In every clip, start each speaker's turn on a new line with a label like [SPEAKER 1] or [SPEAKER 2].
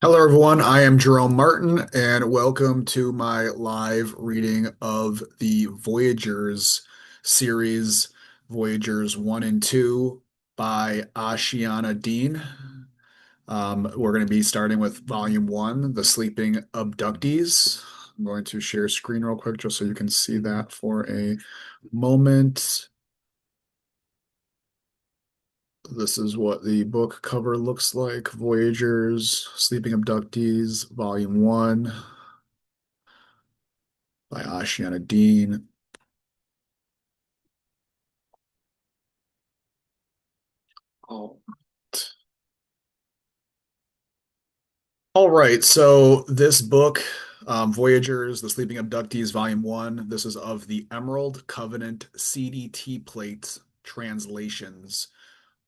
[SPEAKER 1] Hello, everyone. I am Jerome Martin, and welcome to my live reading of the Voyagers series, Voyagers 1 and 2 by Ashiana Dean. We're going to be starting with Volume 1, The Sleeping Abductees. I'm going to share screen real quick just so you can see that for a moment. This is what the book cover looks like. Voyagers, Sleeping Abductees, Volume 1 by Ashiana Dean. All all right, so this book, Voyagers, The Sleeping Abductees, Volume 1, this is of the Emerald Covenant CDT plate translations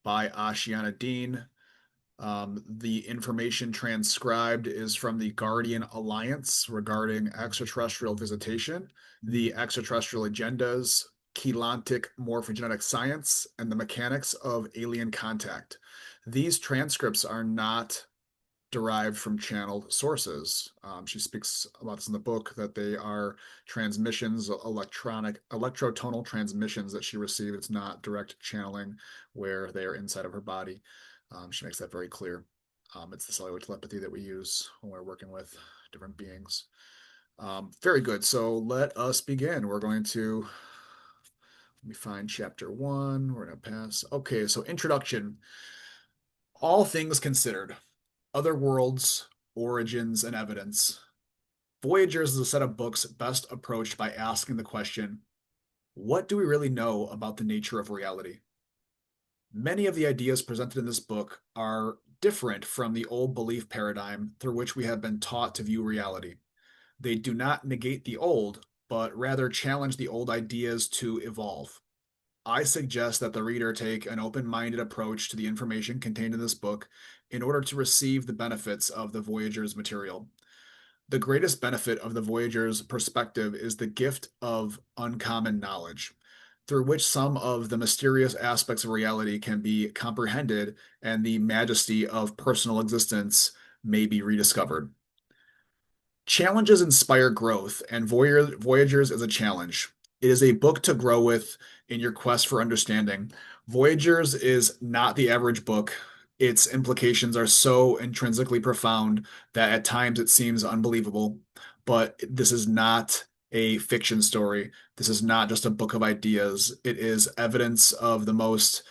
[SPEAKER 1] by Ashiana Dean. The information transcribed is from the Guardian Alliance regarding extraterrestrial visitation, the extraterrestrial agendas, chelantic morphogenetic science, and the mechanics of alien contact. These transcripts are not derived from channeled sources. She speaks about this in the book that they are transmissions, electrotonal transmissions that she received. It's not direct channeling where they are inside of her body. She makes that very clear. It's the cellular telepathy that we use when we're working with different beings. Very good. So let us begin. Let me find chapter one. We're going to pass. Okay, so introduction. All things considered, other worlds, origins, and evidence. Voyagers is a set of books best approached by asking the question, what do we really know about the nature of reality? Many of the ideas presented in this book are different from the old belief paradigm through which we have been taught to view reality. They do not negate the old, but rather challenge the old ideas to evolve. I suggest that the reader take an open-minded approach to the information contained in this book in order to receive the benefits of the Voyager's material. The greatest benefit of the Voyager's perspective is the gift of uncommon knowledge, through which some of the mysterious aspects of reality can be comprehended and the majesty of personal existence may be rediscovered. Challenges inspire growth, and Voyagers is a challenge. It is a book to grow with in your quest for understanding. Voyagers is not the average book. Its implications are so intrinsically profound that at times it seems unbelievable. But this is not a fiction story. This is not just a book of ideas. It is evidence of the most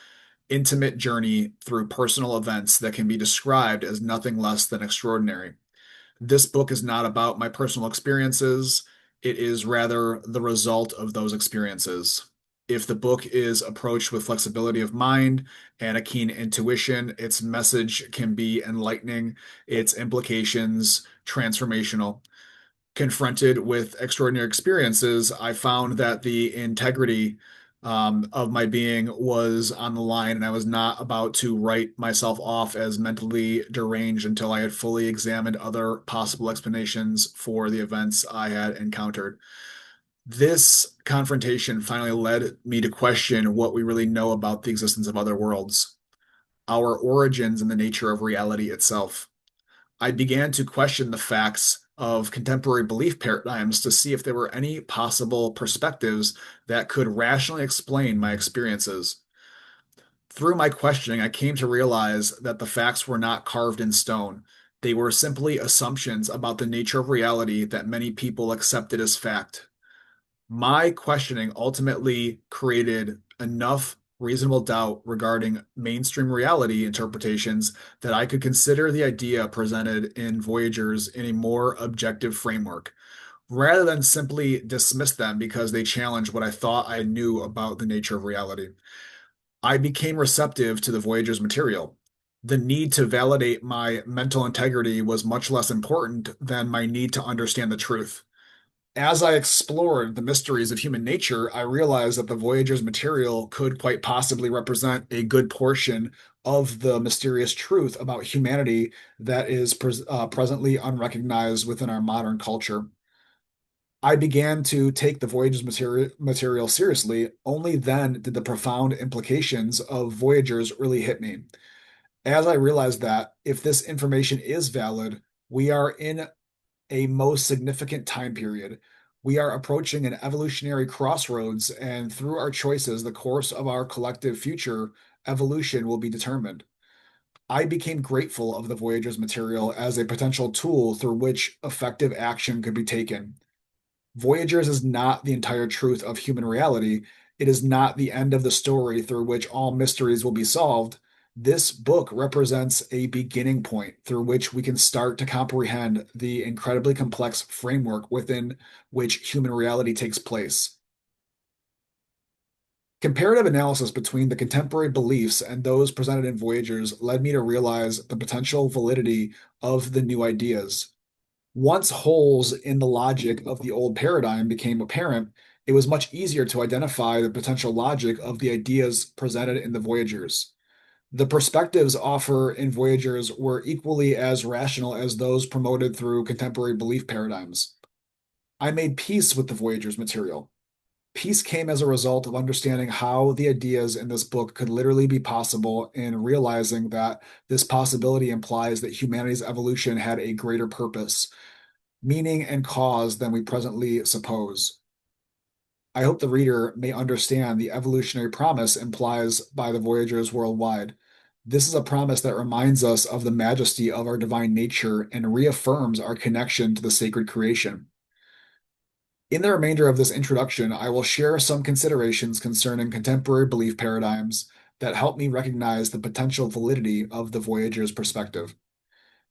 [SPEAKER 1] intimate journey through personal events that can be described as nothing less than extraordinary. This book is not about my personal experiences. It is rather the result of those experiences. If the book is approached with flexibility of mind and a keen intuition, its message can be enlightening, its implications transformational. Confronted with extraordinary experiences, I found that the integrity of my being was on the line, and I was not about to write myself off as mentally deranged until I had fully examined other possible explanations for the events I had encountered. This confrontation finally led me to question what we really know about the existence of other worlds, our origins, and the nature of reality itself. I began to question the facts of contemporary belief paradigms to see if there were any possible perspectives that could rationally explain my experiences. Through my questioning, I came to realize that the facts were not carved in stone. They were simply assumptions about the nature of reality that many people accepted as fact. My questioning ultimately created enough reasonable doubt regarding mainstream reality interpretations that I could consider the idea presented in Voyagers in a more objective framework, rather than simply dismiss them because they challenge what I thought I knew about the nature of reality. I became receptive to the Voyagers material. The need to validate my mental integrity was much less important than my need to understand the truth. As I explored the mysteries of human nature, I realized that the Voyager's material could quite possibly represent a good portion of the mysterious truth about humanity that is presently unrecognized within our modern culture. I began to take the Voyager's material seriously. Only then did the profound implications of Voyagers really hit me. As I realized that if this information is valid, We are in a most significant time period. We are approaching an evolutionary crossroads, and through our choices, the course of our collective future evolution will be determined. I became grateful of the Voyagers material as a potential tool through which effective action could be taken. Voyagers is not the entire truth of human reality. It is not the end of the story through which all mysteries will be solved. This book represents a beginning point through which we can start to comprehend the incredibly complex framework within which human reality takes place. Comparative analysis between the contemporary beliefs and those presented in Voyagers led me to realize the potential validity of the new ideas. Once holes in the logic of the old paradigm became apparent, it was much easier to identify the potential logic of the ideas presented in the Voyagers. The perspectives offered in Voyagers were equally as rational as those promoted through contemporary belief paradigms. I made peace with the Voyagers material. Peace came as a result of understanding how the ideas in this book could literally be possible and realizing that this possibility implies that humanity's evolution had a greater purpose, meaning and cause than we presently suppose. I hope the reader may understand the evolutionary promise implies by the Voyagers worldwide. This is a promise that reminds us of the majesty of our divine nature and reaffirms our connection to the sacred creation. In the remainder of this introduction, I will share some considerations concerning contemporary belief paradigms that help me recognize the potential validity of the Voyagers' perspective.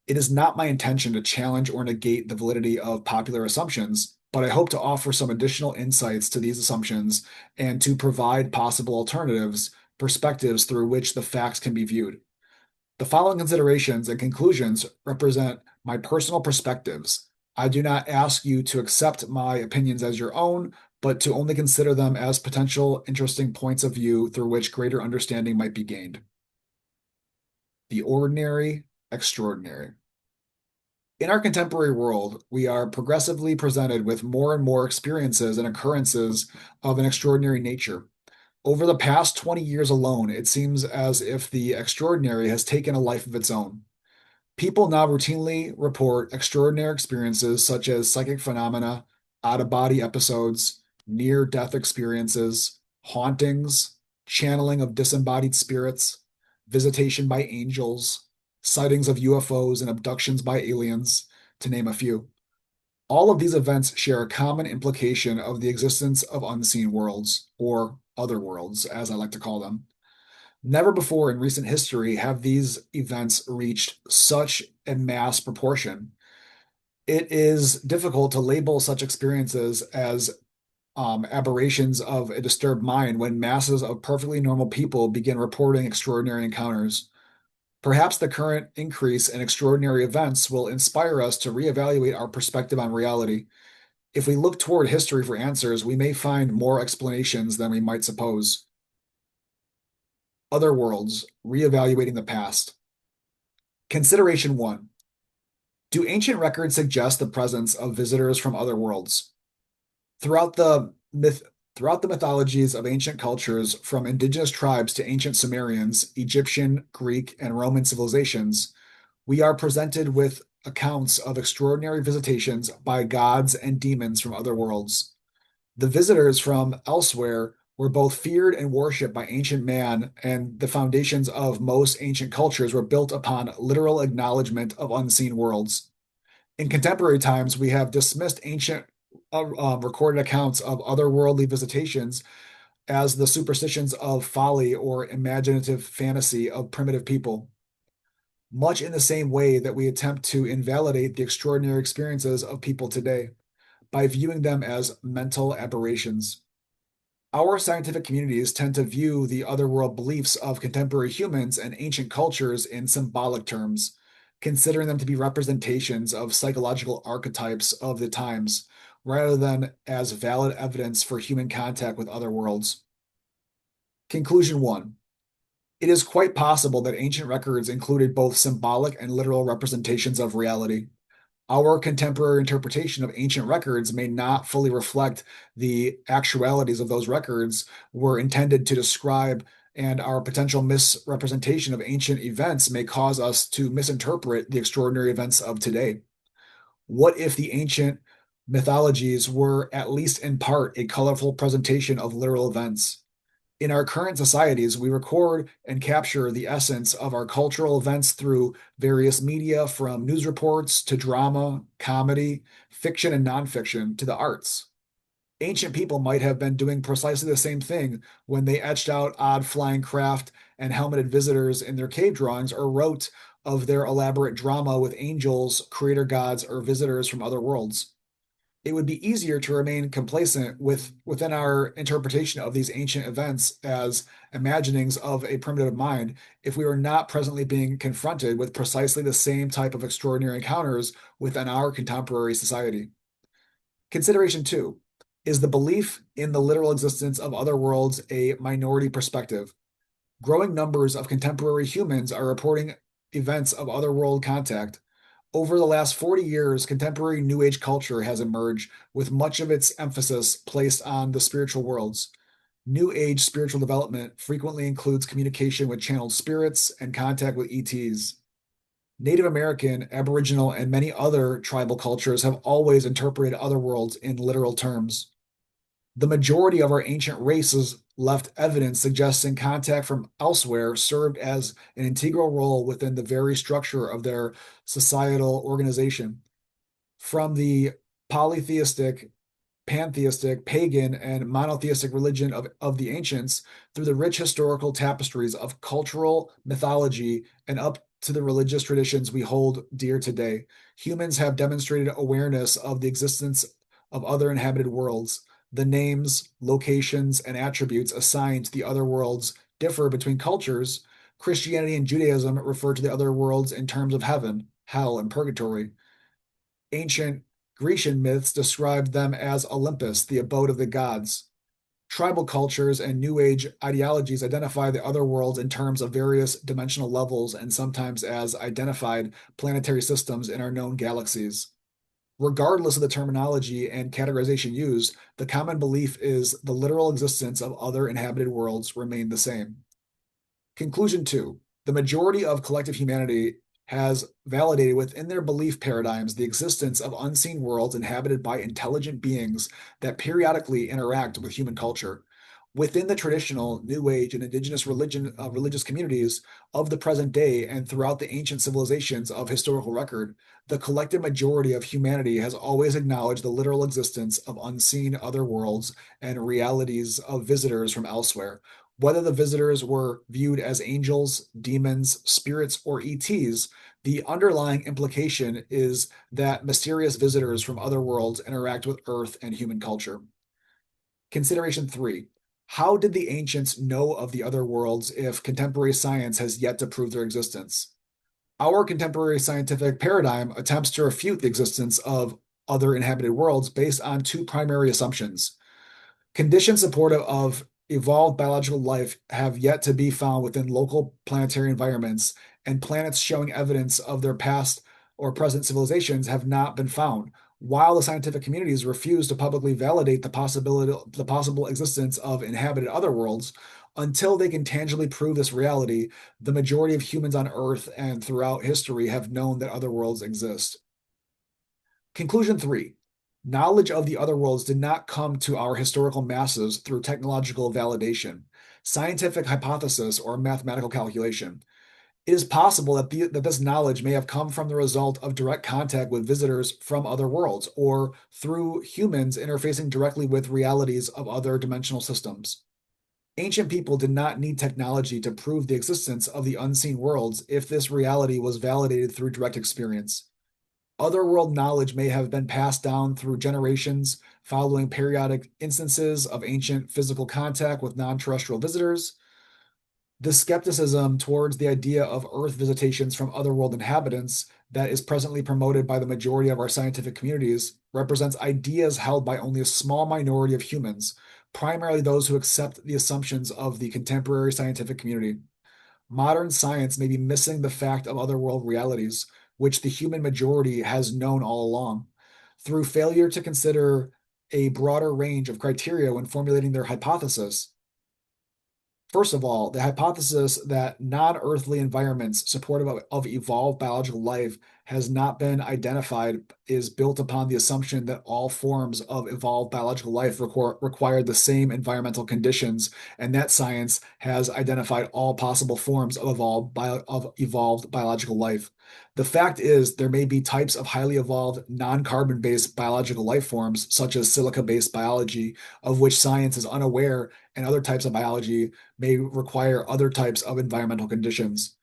[SPEAKER 1] It is not my intention to challenge or negate the validity of popular assumptions, but I hope to offer some additional insights to these assumptions and to provide possible alternatives, perspectives through which the facts can be viewed. The following considerations and conclusions represent my personal perspectives. I do not ask you to accept my opinions as your own, but to only consider them as potential interesting points of view through which greater understanding might be gained. The ordinary, extraordinary. In our contemporary world, we are progressively presented with more and more experiences and occurrences of an extraordinary nature. Over the past 20 years alone, it seems as if the extraordinary has taken a life of its own. People now routinely report extraordinary experiences such as psychic phenomena, out-of-body episodes, near-death experiences, hauntings, channeling of disembodied spirits, visitation by angels, sightings of UFOs, and abductions by aliens, to name a few. All of these events share a common implication of the existence of unseen worlds, or other worlds, as I like to call them. Never before in recent history have these events reached such a mass proportion. It is difficult to label such experiences as aberrations of a disturbed mind when masses of perfectly normal people begin reporting extraordinary encounters. Perhaps the current increase in extraordinary events will inspire us to reevaluate our perspective on reality. If we look toward history for answers, we may find more explanations than we might suppose. Other worlds, reevaluating the past. Consideration 1. Do ancient records suggest the presence of visitors from other worlds? Throughout the mythologies of ancient cultures, from indigenous tribes to ancient Sumerians, Egyptian, Greek, and Roman civilizations, we are presented with accounts of extraordinary visitations by gods and demons from other worlds. The visitors from elsewhere were both feared and worshipped by ancient man, and the foundations of most ancient cultures were built upon literal acknowledgement of unseen worlds. In contemporary times, we have dismissed ancient recorded accounts of otherworldly visitations as the superstitions of folly or imaginative fantasy of primitive people, much in the same way that we attempt to invalidate the extraordinary experiences of people today by viewing them as mental aberrations. Our scientific communities tend to view the otherworld beliefs of contemporary humans and ancient cultures in symbolic terms, considering them to be representations of psychological archetypes of the times, rather than as valid evidence for human contact with other worlds. Conclusion 1. It is quite possible that ancient records included both symbolic and literal representations of reality. Our contemporary interpretation of ancient records may not fully reflect the actualities of those records were intended to describe, and our potential misrepresentation of ancient events may cause us to misinterpret the extraordinary events of today. What if the ancient mythologies were, at least in part, a colorful presentation of literal events? In our current societies, we record and capture the essence of our cultural events through various media, from news reports to drama, comedy, fiction, and nonfiction to the arts. Ancient people might have been doing precisely the same thing when they etched out odd flying craft and helmeted visitors in their cave drawings, or wrote of their elaborate drama with angels, creator gods, or visitors from other worlds. It would be easier to remain complacent within our interpretation of these ancient events as imaginings of a primitive mind if we were not presently being confronted with precisely the same type of extraordinary encounters within our contemporary society. Consideration two: is the belief in the literal existence of other worlds a minority perspective? Growing numbers of contemporary humans are reporting events of otherworld contact. Over the last 40 years, contemporary New Age culture has emerged, with much of its emphasis placed on the spiritual worlds. New Age spiritual development frequently includes communication with channeled spirits and contact with ETs. Native American, Aboriginal, and many other tribal cultures have always interpreted otherworlds in literal terms. The majority of our ancient races left evidence suggesting contact from elsewhere served as an integral role within the very structure of their societal organization. From the polytheistic, pantheistic, pagan, and monotheistic religion of the ancients, through the rich historical tapestries of cultural mythology, and up to the religious traditions we hold dear today, humans have demonstrated awareness of the existence of other inhabited worlds. The names, locations, and attributes assigned to the other worlds differ between cultures. Christianity and Judaism refer to the other worlds in terms of heaven, hell, and purgatory. Ancient Grecian myths described them as Olympus, the abode of the gods. Tribal cultures and New Age ideologies identify the other worlds in terms of various dimensional levels and sometimes as identified planetary systems in our known galaxies. Regardless of the terminology and categorization used, the common belief is the literal existence of other inhabited worlds remain the same. Conclusion two: the majority of collective humanity has validated within their belief paradigms the existence of unseen worlds inhabited by intelligent beings that periodically interact with human culture. Within the traditional New Age and indigenous religious communities of the present day and throughout the ancient civilizations of historical record, the collective majority of humanity has always acknowledged the literal existence of unseen other worlds and realities of visitors from elsewhere. Whether the visitors were viewed as angels, demons, spirits, or ETs, the underlying implication is that mysterious visitors from other worlds interact with Earth and human culture. Consideration three: how did the ancients know of the other worlds if contemporary science has yet to prove their existence? Our contemporary scientific paradigm attempts to refute the existence of other inhabited worlds based on two primary assumptions. Conditions supportive of evolved biological life have yet to be found within local planetary environments, and planets showing evidence of their past or present civilizations have not been found. While the scientific communities refuse to publicly validate the possible existence of inhabited other worlds, until they can tangibly prove this reality, the majority of humans on Earth and throughout history have known that other worlds exist. Conclusion three: knowledge of the other worlds did not come to our historical masses through technological validation, scientific hypothesis, or mathematical calculation. It is possible that this knowledge may have come from the result of direct contact with visitors from other worlds, or through humans interfacing directly with realities of other dimensional systems. Ancient people did not need technology to prove the existence of the unseen worlds if this reality was validated through direct experience. Otherworld knowledge may have been passed down through generations following periodic instances of ancient physical contact with non-terrestrial visitors. The skepticism towards the idea of Earth visitations from otherworld inhabitants that is presently promoted by the majority of our scientific communities represents ideas held by only a small minority of humans, primarily those who accept the assumptions of the contemporary scientific community. Modern science may be missing the fact of otherworld realities, which the human majority has known all along. Through failure to consider a broader range of criteria when formulating their hypothesis, First of all, the hypothesis that non-earthly environments supportive of evolved biological life has not been identified is built upon the assumption that all forms of evolved biological life require the same environmental conditions, and that science has identified all possible forms of evolved biological life. The fact is, there may be types of highly evolved non-carbon-based biological life forms, such as silica-based biology, of which science is unaware, and other types of biology may require other types of environmental conditions.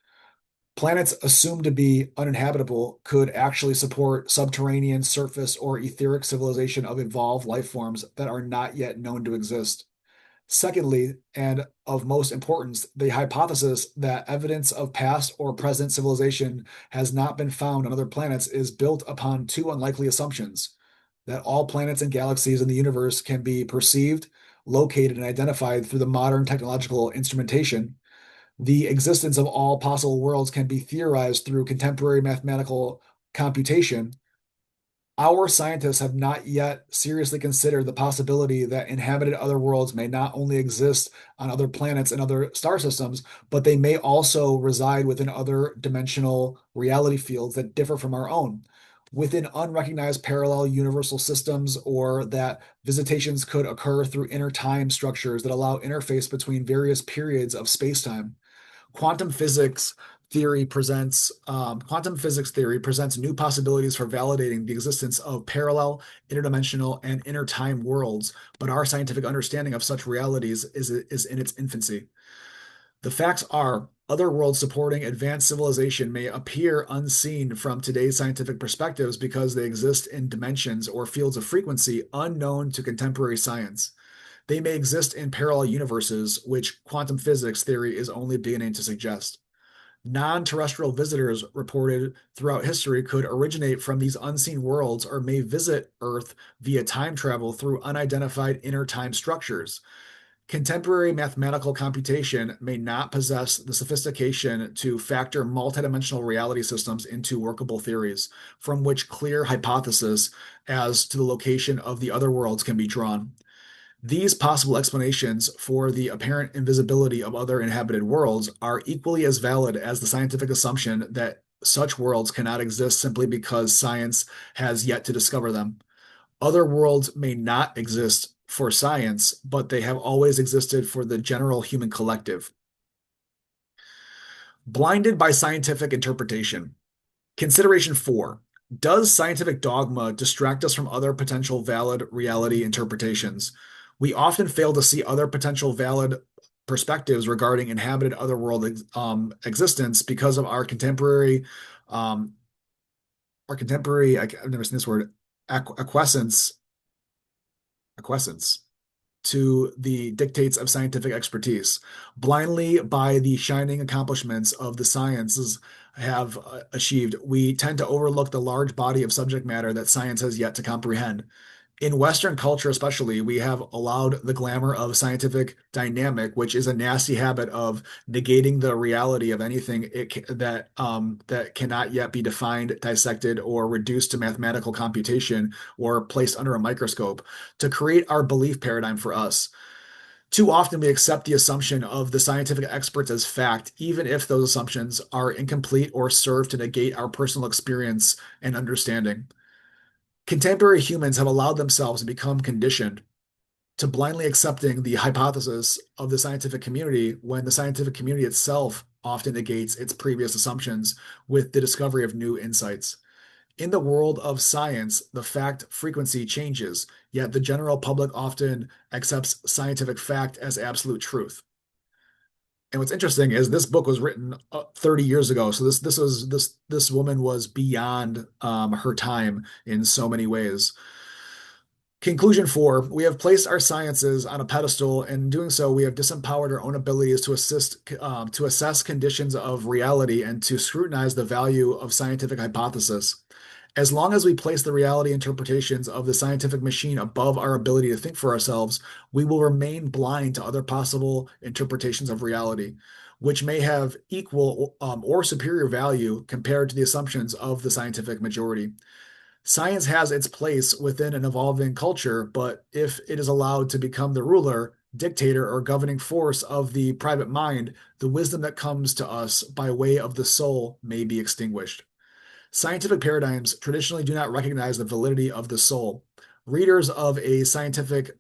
[SPEAKER 1] Planets assumed to be uninhabitable could actually support subterranean, surface, or etheric civilization of evolved life forms that are not yet known to exist. Secondly, and of most importance, the hypothesis that evidence of past or present civilization has not been found on other planets is built upon two unlikely assumptions: that all planets and galaxies in the universe can be perceived, located, and identified through the modern technological instrumentation. The existence of all possible worlds can be theorized through contemporary mathematical computation. Our scientists have not yet seriously considered the possibility that inhabited other worlds may not only exist on other planets and other star systems, but they may also reside within other dimensional reality fields that differ from our own, within unrecognized parallel universal systems, or that visitations could occur through inner time structures that allow interface between various periods of spacetime. Quantum physics quantum physics theory presents new possibilities for validating the existence of parallel, interdimensional, and intertime worlds, but our scientific understanding of such realities is in its infancy. The facts are, other worlds supporting advanced civilization may appear unseen from today's scientific perspectives because they exist in dimensions or fields of frequency unknown to contemporary science. They may exist in parallel universes, which quantum physics theory is only beginning to suggest. Non-terrestrial visitors reported throughout history could originate from these unseen worlds or may visit Earth via time travel through unidentified inner time structures. Contemporary mathematical computation may not possess the sophistication to factor multidimensional reality systems into workable theories, from which clear hypotheses as to the location of the other worlds can be drawn. These possible explanations for the apparent invisibility of other inhabited worlds are equally as valid as the scientific assumption that such worlds cannot exist simply because science has yet to discover them. Other worlds may not exist for science, but they have always existed for the general human collective. Blinded by scientific interpretation. Consideration 4. Does scientific dogma distract us from other potential valid reality interpretations? We often fail to see other potential valid perspectives regarding inhabited otherworld existence because of um, I've never seen this word, acquiescence to the dictates of scientific expertise. Blindly by the shining accomplishments of the sciences have achieved, we tend to overlook the large body of subject matter that science has yet to comprehend. In Western culture, especially, we have allowed the glamour of scientific dynamic, which is a nasty habit of negating the reality of anything that cannot yet be defined, dissected, or reduced to mathematical computation or placed under a microscope, to create our belief paradigm for us. Too often, we accept the assumption of the scientific experts as fact, even if those assumptions are incomplete or serve to negate our personal experience and understanding. Contemporary humans have allowed themselves to become conditioned to blindly accepting the hypothesis of the scientific community when the scientific community itself often negates its previous assumptions with the discovery of new insights. In the world of science, the fact frequency changes, yet the general public often accepts scientific fact as absolute truth. And what's interesting is this book was written 30 years ago, so this woman was beyond her time in so many ways. Conclusion 4, we have placed our sciences on a pedestal, and in doing so, we have disempowered our own abilities to assess conditions of reality and to scrutinize the value of scientific hypothesis. As long as we place the reality interpretations of the scientific machine above our ability to think for ourselves, we will remain blind to other possible interpretations of reality, which may have equal or superior value compared to the assumptions of the scientific majority. Science has its place within an evolving culture, but if it is allowed to become the ruler, dictator or governing force of the private mind, the wisdom that comes to us by way of the soul may be extinguished. Scientific paradigms traditionally do not recognize the validity of the soul. Readers of a scientific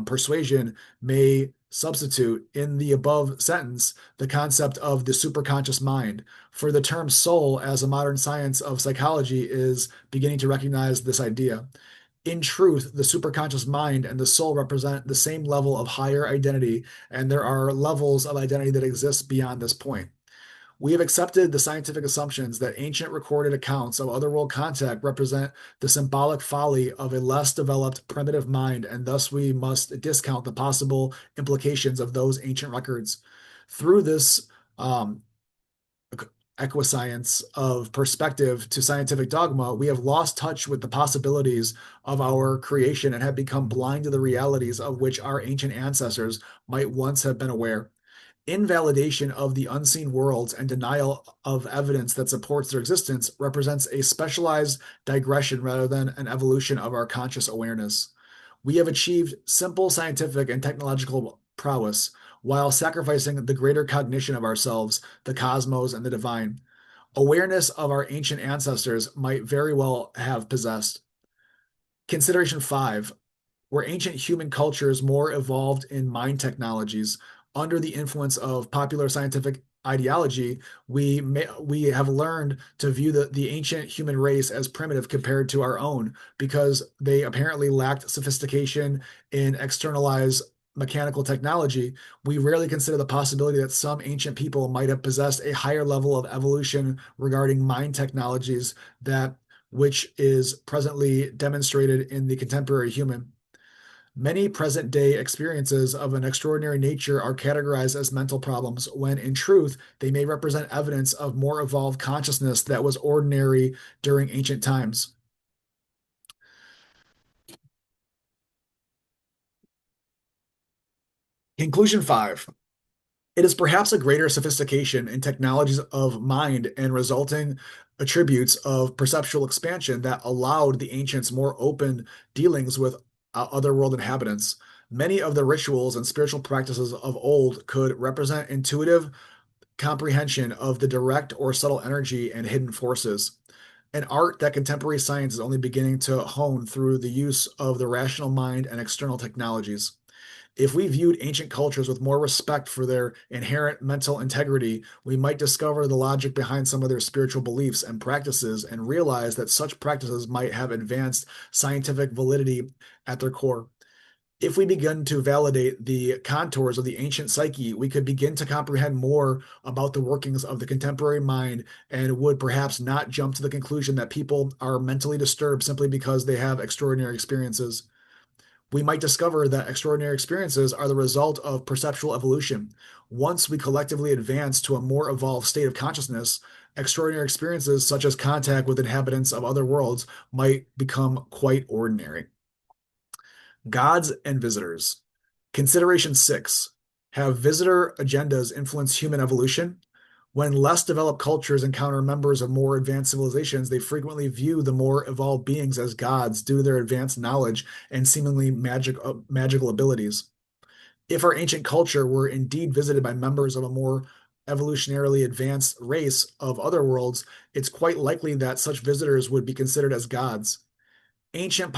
[SPEAKER 1] persuasion may substitute in the above sentence the concept of the superconscious mind, for the term soul, as a modern science of psychology is beginning to recognize this idea. In truth, the superconscious mind and the soul represent the same level of higher identity, and there are levels of identity that exist beyond this point. We have accepted the scientific assumptions that ancient recorded accounts of otherworld contact represent the symbolic folly of a less developed primitive mind, and thus we must discount the possible implications of those ancient records. Through this um, equiscience of perspective to scientific dogma, we have lost touch with the possibilities of our creation and have become blind to the realities of which our ancient ancestors might once have been aware. Invalidation of the unseen worlds and denial of evidence that supports their existence represents a specialized digression rather than an evolution of our conscious awareness. We have achieved simple scientific and technological prowess while sacrificing the greater cognition of ourselves, the cosmos, and the divine. Awareness of our ancient ancestors might very well have possessed. Consideration 5: were ancient human cultures more evolved in mind technologies? Under the influence of popular scientific ideology, we have learned to view the ancient human race as primitive compared to our own because they apparently lacked sophistication in externalized mechanical technology. We rarely consider the possibility that some ancient people might have possessed a higher level of evolution regarding mind technologies that which is presently demonstrated in the contemporary human. Many present day experiences of an extraordinary nature are categorized as mental problems, when in truth, they may represent evidence of more evolved consciousness that was ordinary during ancient times. Conclusion 5: it is perhaps a greater sophistication in technologies of mind and resulting attributes of perceptual expansion that allowed the ancients more open dealings with otherworld inhabitants. Many of the rituals and spiritual practices of old could represent intuitive comprehension of the direct or subtle energy and hidden forces, an art that contemporary science is only beginning to hone through the use of the rational mind and external technologies. If we viewed ancient cultures with more respect for their inherent mental integrity, we might discover the logic behind some of their spiritual beliefs and practices and realize that such practices might have advanced scientific validity at their core. If we begin to validate the contours of the ancient psyche, we could begin to comprehend more about the workings of the contemporary mind and would perhaps not jump to the conclusion that people are mentally disturbed simply because they have extraordinary experiences. We might discover that extraordinary experiences are the result of perceptual evolution. Once we collectively advance to a more evolved state of consciousness, extraordinary experiences such as contact with inhabitants of other worlds might become quite ordinary. Gods and visitors. Consideration 6: have visitor agendas influenced human evolution? When less developed cultures encounter members of more advanced civilizations, they frequently view the more evolved beings as gods due to their advanced knowledge and seemingly magical abilities. If our ancient culture were indeed visited by members of a more evolutionarily advanced race of other worlds, it's quite likely that such visitors would be considered as gods. Ancient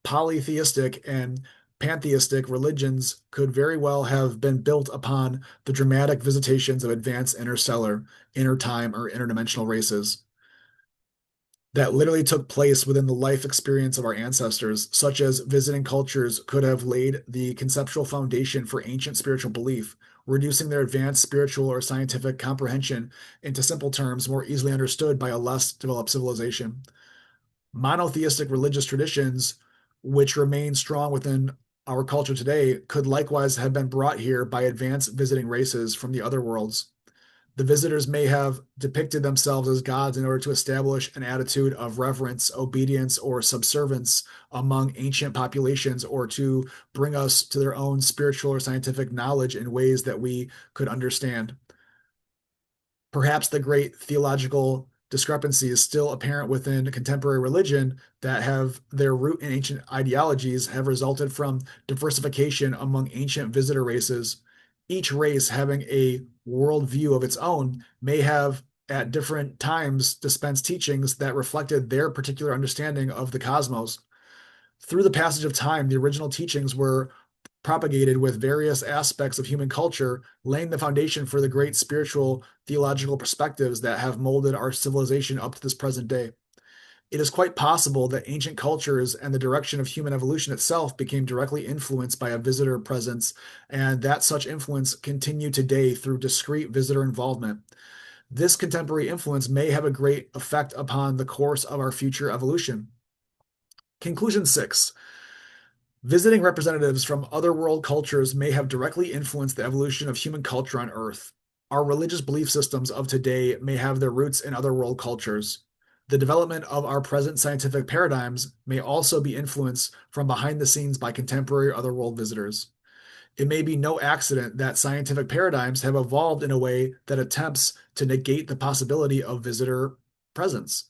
[SPEAKER 1] polytheistic and pantheistic religions could very well have been built upon the dramatic visitations of advanced interstellar, intertime, or interdimensional races that literally took place within the life experience of our ancestors, such as visiting cultures could have laid the conceptual foundation for ancient spiritual belief, reducing their advanced spiritual or scientific comprehension into simple terms more easily understood by a less developed civilization. Monotheistic religious traditions, which remain strong within our culture today, could likewise have been brought here by advanced visiting races from the other worlds. The visitors may have depicted themselves as gods in order to establish an attitude of reverence, obedience, or subservience among ancient populations, or to bring us to their own spiritual or scientific knowledge in ways that we could understand. Perhaps the great theological discrepancies still apparent within contemporary religion that have their root in ancient ideologies have resulted from diversification among ancient visitor races. Each race having a worldview of its own may have at different times dispensed teachings that reflected their particular understanding of the cosmos. Through the passage of time, the original teachings were propagated with various aspects of human culture, laying the foundation for the great spiritual theological perspectives that have molded our civilization up to this present day. It is quite possible that ancient cultures and the direction of human evolution itself became directly influenced by a visitor presence, and that such influence continued today through discrete visitor involvement. This contemporary influence may have a great effect upon the course of our future evolution. Conclusion 6. Visiting representatives from other world cultures may have directly influenced the evolution of human culture on Earth. Our religious belief systems of today may have their roots in other world cultures. The development of our present scientific paradigms may also be influenced from behind the scenes by contemporary otherworld visitors. It may be no accident that scientific paradigms have evolved in a way that attempts to negate the possibility of visitor presence.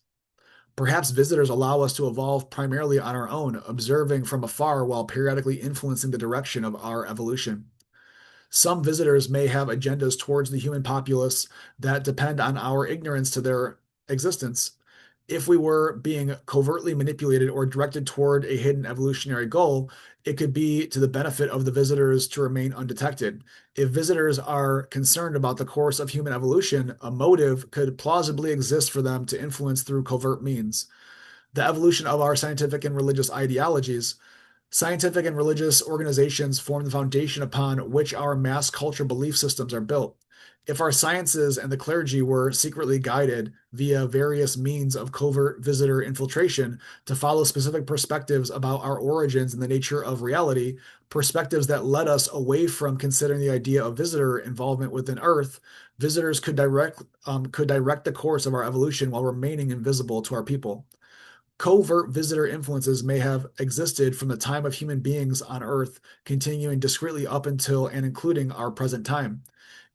[SPEAKER 1] Perhaps visitors allow us to evolve primarily on our own, observing from afar while periodically influencing the direction of our evolution. Some visitors may have agendas towards the human populace that depend on our ignorance to their existence. If we were being covertly manipulated or directed toward a hidden evolutionary goal, it could be to the benefit of the visitors to remain undetected. If visitors are concerned about the course of human evolution, a motive could plausibly exist for them to influence through covert means. The evolution of our scientific and religious ideologies. Scientific and religious organizations form the foundation upon which our mass culture belief systems are built. If our sciences and the clergy were secretly guided via various means of covert visitor infiltration to follow specific perspectives about our origins and the nature of reality, perspectives that led us away from considering the idea of visitor involvement within Earth, visitors could direct the course of our evolution while remaining invisible to our people. Covert visitor influences may have existed from the time of human beings on Earth, continuing discreetly up until and including our present time.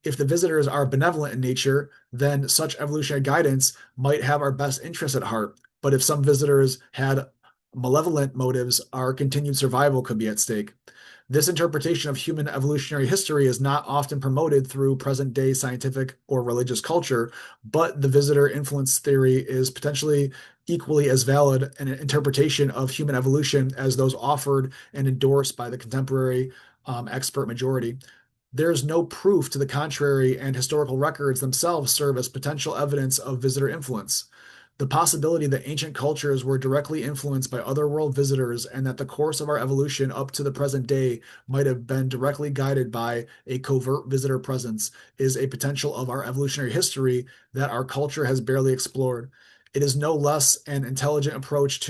[SPEAKER 1] If the visitors are benevolent in nature, then such evolutionary guidance might have our best interests at heart. But if some visitors had malevolent motives, our continued survival could be at stake. This interpretation of human evolutionary history is not often promoted through present day scientific or religious culture, but the visitor influence theory is potentially equally as valid an interpretation of human evolution as those offered and endorsed by the contemporary expert majority. There is no proof to the contrary, and historical records themselves serve as potential evidence of visitor influence. The possibility that ancient cultures were directly influenced by other world visitors and that the course of our evolution up to the present day might have been directly guided by a covert visitor presence is a potential of our evolutionary history that our culture has barely explored. It is no less an intelligent approach to